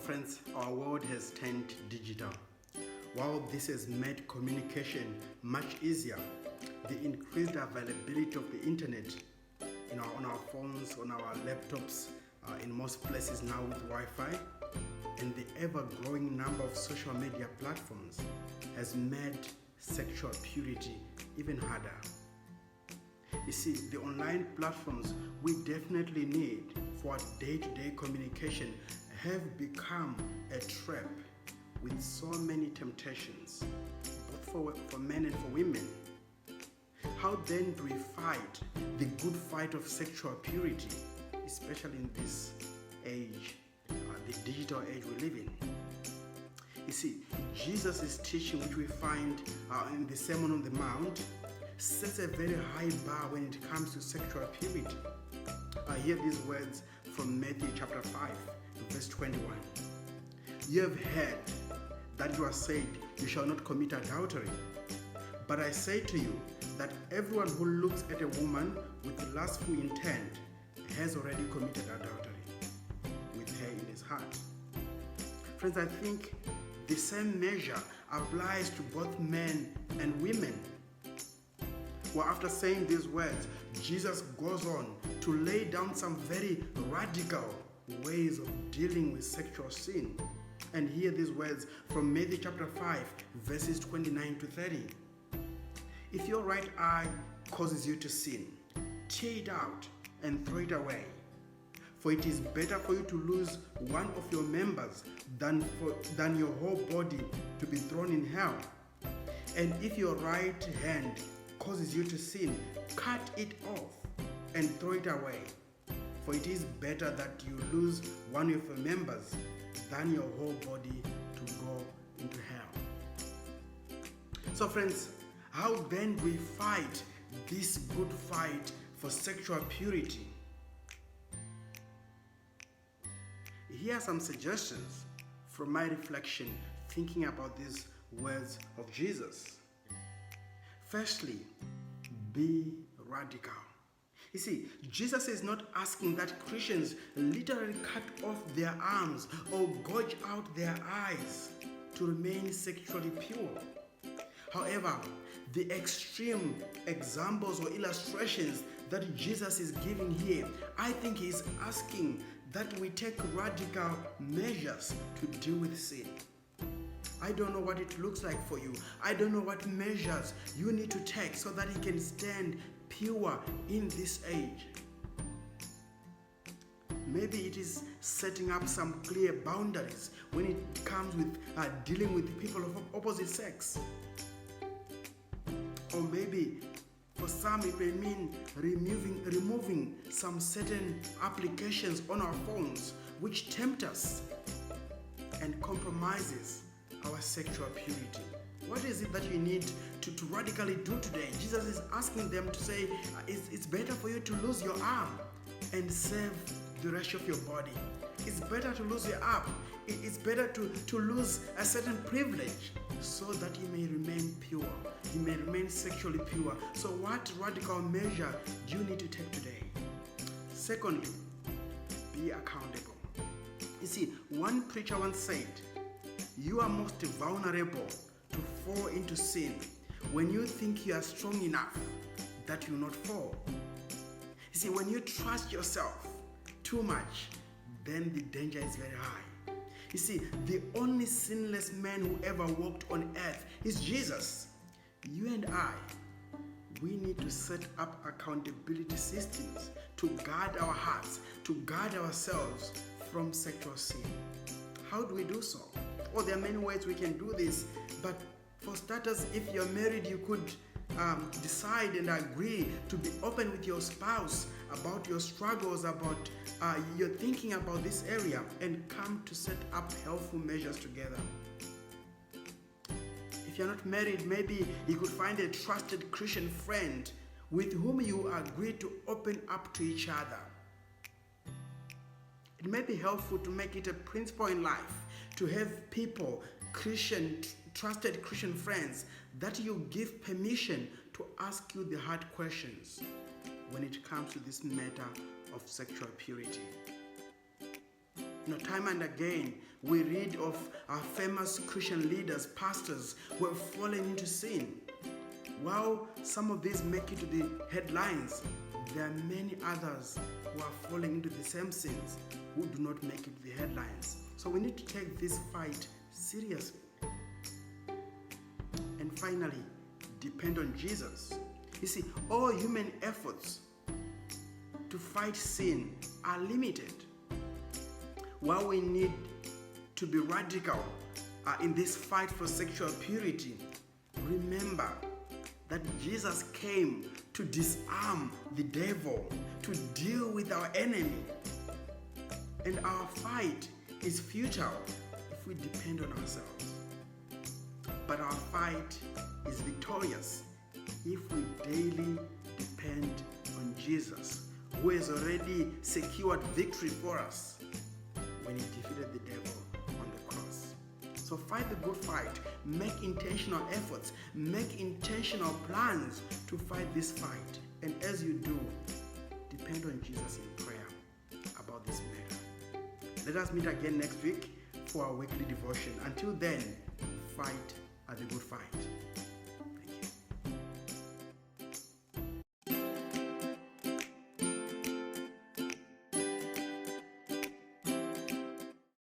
Friends, our world has turned digital. While this has made communication much easier, the increased availability of the internet on our phones, on our laptops, in most places now with Wi-Fi, and the ever-growing number of social media platforms has made sexual purity even harder. You see, the online platforms we definitely need for our day-to-day communication have become a trap with so many temptations, both for men and for women. How then do we fight the good fight of sexual purity, especially in this age, the digital age we live in? You see, Jesus' teaching, which we find in the Sermon on the Mount, sets a very high bar when it comes to sexual purity. I hear these words from Matthew chapter 5, verse 21. You have heard that it was said, you shall not commit adultery. But I say to you that everyone who looks at a woman with lustful intent has already committed adultery with her in his heart. Friends, I think the same measure applies to both men and women. Well, after saying these words, Jesus goes on to lay down some very radical ways of dealing with sexual sin. And hear these words from Matthew chapter 5, verses 29 to 30. If your right eye causes you to sin, tear it out and throw it away. For it is better for you to lose one of your members than your whole body to be thrown in hell. And if your right hand causes you to sin, cut it off and throw it away. For it is better that you lose one of your members than your whole body to go into hell. So friends, how then do we fight this good fight for sexual purity? Here are some suggestions from my reflection thinking about these words of Jesus. Firstly, be radical. You see, Jesus is not asking that Christians literally cut off their arms or gouge out their eyes to remain sexually pure. However, the extreme examples or illustrations that Jesus is giving here, I think he's asking that we take radical measures to deal with sin. I don't know what it looks like for you. I don't know what measures you need to take so that you can stand pure in this age. Maybe it is setting up some clear boundaries when it comes with dealing with people of opposite sex. Or maybe for some it may mean removing some certain applications on our phones which tempt us and compromises our sexual purity. What is it that you need to radically do today? Jesus is asking them to say, it's better for you to lose your arm and save the rest of your body. It's better to lose your arm. It's better to lose a certain privilege so that you may remain pure. You may remain sexually pure. So what radical measure do you need to take today? Secondly, be accountable. You see, one preacher once said, you are most vulnerable to fall into sin when you think you are strong enough that you will not fall. You see, when you trust yourself too much, then the danger is very high. You see, the only sinless man who ever walked on earth is Jesus. You and I, we need to set up accountability systems to guard our hearts, to guard ourselves from sexual sin. How do we do so? Well, there are many ways we can do this, but for starters, if you're married, you could decide and agree to be open with your spouse about your struggles, about your thinking about this area, and come to set up helpful measures together. If you're not married, maybe you could find a trusted Christian friend with whom you agree to open up to each other. It may be helpful to make it a principle in life to have people, trusted Christian friends, that you give permission to ask you the hard questions when it comes to this matter of sexual purity. Time and again, we read of our famous Christian leaders, pastors, who have fallen into sin. While some of these make it to the headlines, there are many others who are falling into the same sins who do not make it to the headlines. So we need to take this fight seriously. And finally, depend on Jesus. You see, all human efforts to fight sin are limited. While we need to be radical in this fight for sexual purity, remember that Jesus came to disarm the devil, to deal with our enemy. And our fight is futile if we depend on ourselves. But our fight is victorious if we daily depend on Jesus, who has already secured victory for us when he defeated the devil on the cross. So fight the good fight. Make intentional efforts. Make intentional plans to fight this fight. And as you do, depend on Jesus in prayer about this matter. Let us meet again next week for our weekly devotion. Until then, fight the good fight.